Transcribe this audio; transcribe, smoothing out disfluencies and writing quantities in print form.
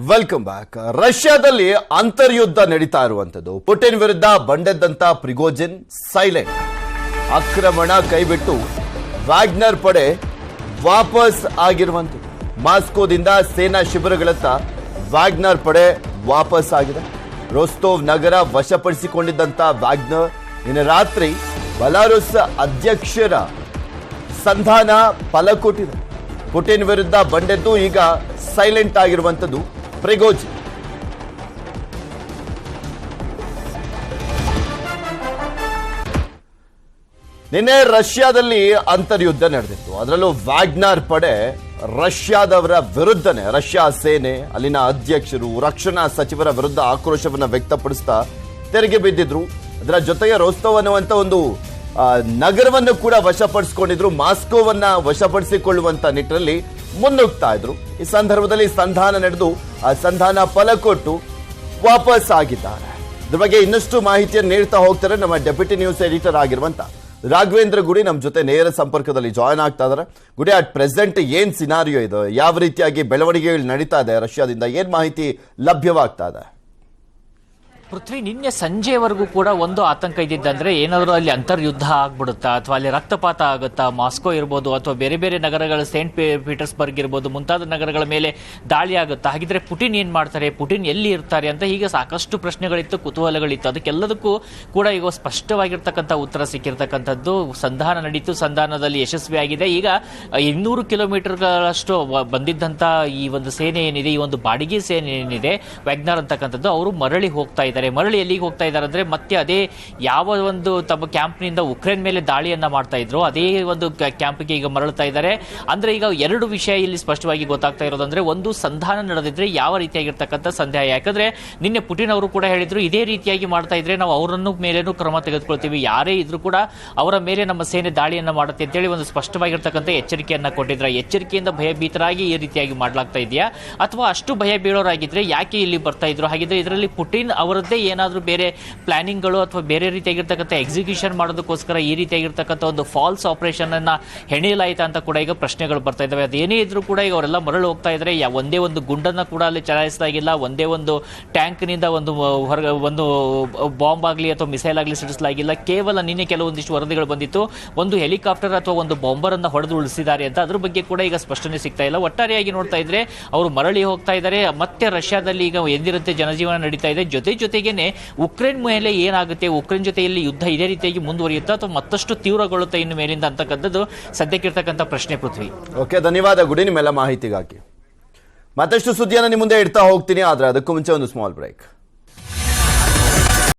Welcome back. ರಷ್ಯಾದಲ್ಲಿ ಅಂತರ್ಯುದ್ಧ ನಡೀತಾ ಇರುವಂತದ್ದು. ಪುಟಿನ್ ವಿರುದ್ಧ ಬಂಡೆದ್ದಂತ ಪ್ರಿಗೋಜಿನ್ ಸೈಲೆಂಟ್. ಆಕ್ರಮಣ ಕೈಬಿಟ್ಟು ವ್ಯಾಗ್ನರ್ ಪಡೆ ವಾಪಸ್ ಆಗಿರುವಂತದ್ದು. ಮಾಸ್ಕೋದಿಂದ ಸೇನಾ ಶಿಬಿರಗಳತ್ತ ವ್ಯಾಗ್ನರ್ ಪಡೆ ವಾಪಸ್ ಆಗಿದೆ. ರೋಸ್ತೋವ್ ನಗರ ವಶಪಡಿಸಿಕೊಂಡಿದ್ದಂತ ವ್ಯಾಗ್ನರ್ ನಿನ್ನೆ ರಾತ್ರಿ ಬೆಲಾರುಸ್ ಅಧ್ಯಕ್ಷರ ಸಂಧಾನ ಫಲ ಕೊಟ್ಟಿದೆ. ಪುಟಿನ್ ವಿರುದ್ಧ ಬಂಡೆದ್ದು ಈಗ ಸೈಲೆಂಟ್ ಆಗಿರುವಂತದ್ದು ಪ್ರಿಗೋಜಿನ್. ನಿನ್ನೆ ರಷ್ಯಾದಲ್ಲಿ ಅಂತರ್ಯುದ್ಧ ನಡೆದಿತ್ತು. ಅದರಲ್ಲೂ ವ್ಯಾಗ್ನರ್ ಪಡೆ ರಷ್ಯಾದವರ ವಿರುದ್ಧನೇ, ರಷ್ಯಾ ಸೇನೆ, ಅಲ್ಲಿನ ಅಧ್ಯಕ್ಷರು, ರಕ್ಷಣಾ ಸಚಿವರ ವಿರುದ್ಧ ಆಕ್ರೋಶವನ್ನ ವ್ಯಕ್ತಪಡಿಸ್ತಾ ತೆರೆಗೆ ಬಿದ್ದಿದ್ರು. ಅದರ ಜೊತೆಗೆ ರೋಸ್ತೋವ್ ಅನ್ನುವಂತ ಒಂದು ನಗರವನ್ನು ಕೂಡ ವಶಪಡಿಸಿಕೊಂಡಿದ್ರು. ಮಾಸ್ಕೋವನ್ನ ವಶಪಡಿಸಿಕೊಳ್ಳುವಂತ ನಿಟ್ಟಿನಲ್ಲಿ ಮುನ್ನುಗ್ತಾ ಇದ್ರು. ಈ ಸಂದರ್ಭದಲ್ಲಿ ಸಂಧಾನ ನಡೆದು ಆ ಸಂಧಾನ ಫಲ ಕೊಟ್ಟು ವಾಪಸ್ ಆಗಿದ್ದಾರೆ. ಇದ್ರ ಬಗ್ಗೆ ಇನ್ನಷ್ಟು ಮಾಹಿತಿಯನ್ನು ನೀಡ್ತಾ ಹೋಗ್ತಾರೆ ನಮ್ಮ ಡೆಪ್ಯೂಟಿ ನ್ಯೂಸ್ ಎಡಿಟರ್ ಆಗಿರುವಂತ ರಾಘವೇಂದ್ರ ಗುಡಿ ನಮ್ಮ ಜೊತೆ ನೇರ ಸಂಪರ್ಕದಲ್ಲಿ ಜಾಯ್ನ್ ಆಗ್ತಾ ಇದಾರೆ. ಗುಡಿ, ಅಟ್ ಪ್ರೆಸೆಂಟ್ ಏನ್ ಸಿನಾರಿಯೋ ಇದೆ, ಯಾವ ರೀತಿಯಾಗಿ ಬೆಳವಣಿಗೆಗಳು ನಡೀತಾ ಇದೆ, ರಷ್ಯಾದಿಂದ ಏನ್ ಮಾಹಿತಿ ಲಭ್ಯವಾಗ್ತಾ ಇದೆ? ಪೃಥ್ವಿ, ನಿನ್ನೆ ಸಂಜೆವರೆಗೂ ಕೂಡ ಒಂದು ಆತಂಕ ಇದ್ದಿದ್ದಂದ್ರೆ ಏನಾದರೂ ಅಲ್ಲಿ ಅಂತರ್ಯುದ್ಧ ಆಗ್ಬಿಡುತ್ತಾ ಅಥವಾ ಅಲ್ಲಿ ರಕ್ತಪಾತ ಆಗುತ್ತಾ, ಮಾಸ್ಕೋ ಇರ್ಬೋದು ಅಥವಾ ಬೇರೆ ಬೇರೆ ನಗರಗಳ ಸೇಂಟ್ ಪೀಟರ್ಸ್ಬರ್ಗ್ ಇರ್ಬೋದು, ಮುಂತಾದ ನಗರಗಳ ಮೇಲೆ ದಾಳಿ ಆಗುತ್ತಾ, ಹಾಗಿದ್ರೆ ಪುಟಿನ್ ಏನ್ ಮಾಡ್ತಾರೆ, ಪುಟಿನ್ ಎಲ್ಲಿ ಇರ್ತಾರೆ ಅಂತ ಹೀಗೆ ಸಾಕಷ್ಟು ಪ್ರಶ್ನೆಗಳಿತ್ತು, ಕುತೂಹಲಗಳಿತ್ತು. ಅದಕ್ಕೆಲ್ಲದಕ್ಕೂ ಕೂಡ ಈಗ ಸ್ಪಷ್ಟವಾಗಿರ್ತಕ್ಕಂಥ ಉತ್ತರ ಸಿಕ್ಕಿರ್ತಕ್ಕಂಥದ್ದು. ಸಂಧಾನ ನಡೀತು, ಸಂಧಾನದಲ್ಲಿ ಯಶಸ್ವಿಯಾಗಿದೆ. ಈಗ 200 ಕಿಲೋಮೀಟರ್ಗಳಷ್ಟು ಬಂದಿದ್ದಂಥ ಈ ಒಂದು ಸೇನೆ ಏನಿದೆ, ಈ ಒಂದು ಬಾಡಿಗೆ ಸೇನೆ ಏನಿದೆ ವ್ಯಾಗ್ನರ್ ಅಂತಕ್ಕಂಥದ್ದು, ಅವರು ಮರಳಿ ಹೋಗ್ತಾ ಇದ್ದಾರೆ. ಮರಳಿ ಎಲ್ಲಿಗೆ ಹೋಗ್ತಾ ಇದ್ದಾರೆ ಅಂದ್ರೆ ಮತ್ತೆ ಅದೇ ಯಾವ ಒಂದು ತಮ್ಮ ಕ್ಯಾಂಪ್ನಿಂದ ಉಕ್ರೇನ್ ಮೇಲೆ ದಾಳಿಯನ್ನ ಮಾಡ್ತಾ ಇದ್ರು ಅದೇ ಒಂದು ಕ್ಯಾಂಪ್ಗೆ ಈಗ ಮರಳುತ್ತಾ ಇದ್ದಾರೆ. ಅಂದ್ರೆ ಈಗ ಎರಡು ವಿಷಯ ಇಲ್ಲಿ ಸ್ಪಷ್ಟವಾಗಿ ಗೊತ್ತಾಗ್ತಾ ಇರೋದಂದ್ರೆ, ಒಂದು, ಸಂಧಾನ ನಡೆದಿದ್ರೆ ಯಾವ ರೀತಿಯಾಗಿರ್ತಕ್ಕಂಥ ಸಂದೇಹ. ಯಾಕಂದ್ರೆ ನಿನ್ನೆ ಪುಟಿನ್ ಅವರು ಕೂಡ ಹೇಳಿದ್ರು, ಇದೇ ರೀತಿಯಾಗಿ ಮಾಡ್ತಾ ಇದ್ರೆ ನಾವು ಅವರನ್ನು ಮೇಲೇನೂ ಕ್ರಮ ತೆಗೆದುಕೊಳ್ತೀವಿ, ಯಾರೇ ಇದ್ರೂ ಕೂಡ ಅವರ ಮೇಲೆ ನಮ್ಮ ಸೇನೆ ದಾಳಿಯನ್ನ ಮಾಡುತ್ತೆ ಅಂತೇಳಿ ಒಂದು ಸ್ಪಷ್ಟವಾಗಿರ್ತಕ್ಕಂಥ ಎಚ್ಚರಿಕೆಯನ್ನ ಕೊಟ್ಟಿದ್ರ. ಎಚ್ಚರಿಕೆಯಿಂದ ಭಯಭೀತರಾಗಿ ಈ ರೀತಿಯಾಗಿ ಮಾಡ್ಲಾಗ್ತಾ ಇದೆಯಾ, ಅಥವಾ ಅಷ್ಟು ಭಯ ಬೀಳೋರಾಗಿದ್ರೆ ಯಾಕೆ ಇಲ್ಲಿ ಬರ್ತಾ ಇದ್ರು? ಹಾಗಿದ್ರೆ ಇದರಲ್ಲಿ ಪುಟಿನ್ ಅವರದ್ದೇ ಏನಾದರೂ ಬೇರೆ ಪ್ಲಾನಿಂಗ್ಗಳು ಅಥವಾ ಬೇರೆ ರೀತಿಯಾಗಿರ್ತಕ್ಕಂಥ ಎಕ್ಸಿಕ್ಯೂಷನ್ ಮಾಡೋದಕ್ಕೋಸ್ಕರ ಈ ರೀತಿಯಾಗಿರ್ತಕ್ಕಂಥ ಒಂದು ಫಾಲ್ಸ್ ಆಪರೇಷನ್ ಅನ್ನ ಹೆಣೆಯಲಾಯ್ತಾ ಅಂತ ಕೂಡ ಈಗ ಪ್ರಶ್ನೆಗಳು ಬರ್ತಾ ಇದ್ದಾವೆ. ಅದೇನೇ ಇದ್ರೂ ಕೂಡ ಈಗ ಅವರೆಲ್ಲ ಮರಳು ಹೋಗ್ತಾ ಇದ್ದಾರೆ. ಒಂದೇ ಒಂದು ಗುಂಡನ್ನ ಕೂಡ ಅಲ್ಲಿ ಚಲಾಯಿಸಲಾಗಿಲ್ಲ, ಒಂದೇ ಒಂದು ಟ್ಯಾಂಕ್ನಿಂದ ಒಂದು ಬಾಂಬ್ ಆಗಲಿ ಅಥವಾ ಮಿಸೈಲ್ ಆಗಲಿ ಸಿಡಿಸಲಾಗಿಲ್ಲ. ಕೇವಲ ನಿನ್ನೆ ಕೆಲವೊಂದಿಷ್ಟು ವರದಿಗಳು ಬಂದಿತ್ತು, ಒಂದು ಹೆಲಿಕಾಪ್ಟರ್ ಅಥವಾ ಒಂದು ಬಾಂಬರ್ ಅನ್ನ ಹೊಡೆದು ಉಳಿಸಿದ್ದಾರೆ ಅಂತ. ಅದ್ರ ಬಗ್ಗೆ ಕೂಡ ಈಗ ಸ್ಪಷ್ಟನೆ ಸಿಗ್ತಾ ಇಲ್ಲ. ಒಟ್ಟಾರೆಯಾಗಿ ನೋಡ್ತಾ ಇದ್ರೆ ಅವರು ಮರಳಿ ಹೋಗ್ತಾ ಇದ್ದಾರೆ. ಮತ್ತೆ ರಷ್ಯಾದಲ್ಲಿ ಈಗ ಎಂದಿರಂತೆ ಜನಜೀವನ ನಡೀತಾ ಇದೆ. ಜೊತೆಗೇನೆ ಉಕ್ರೇನ್ ಮೇಲೆ ಏನಾಗುತ್ತೆ, ಉಕ್ರೇನ್ ಜೊತೆಯಲ್ಲಿ ಯುದ್ಧ ಇದೇ ರೀತಿಯಾಗಿ ಮುಂದುವರಿಯುತ್ತಾ ಅಥವಾ ಮತ್ತಷ್ಟು ತೀವ್ರಗೊಳ್ಳುತ್ತಾ ಇನ್ನು ಮೇಲಿಂದ ಅಂತಕ್ಕಂಥದ್ದು ಸದ್ಯಕ್ಕಿರ್ತಕ್ಕಂಥ ಪ್ರಶ್ನೆ. ಪೃಥ್ವಿ, ಓಕೆ, ಧನ್ಯವಾದ ಗುಡಿ ನಿಮ್ಮೆಲ್ಲ ಮಾಹಿತಿಗಾಗಿ. ಮತ್ತಷ್ಟು ಸುದ್ದಿಯನ್ನು ನಿಮ್ಮ ಮುಂದೆ ಇಡ್ತಾ ಹೋಗ್ತೀನಿ, ಆದ್ರೆ ಅದಕ್ಕೂ ಮುಂಚೆ ಒಂದು ಸ್ಮಾಲ್ ಬ್ರೇಕ್.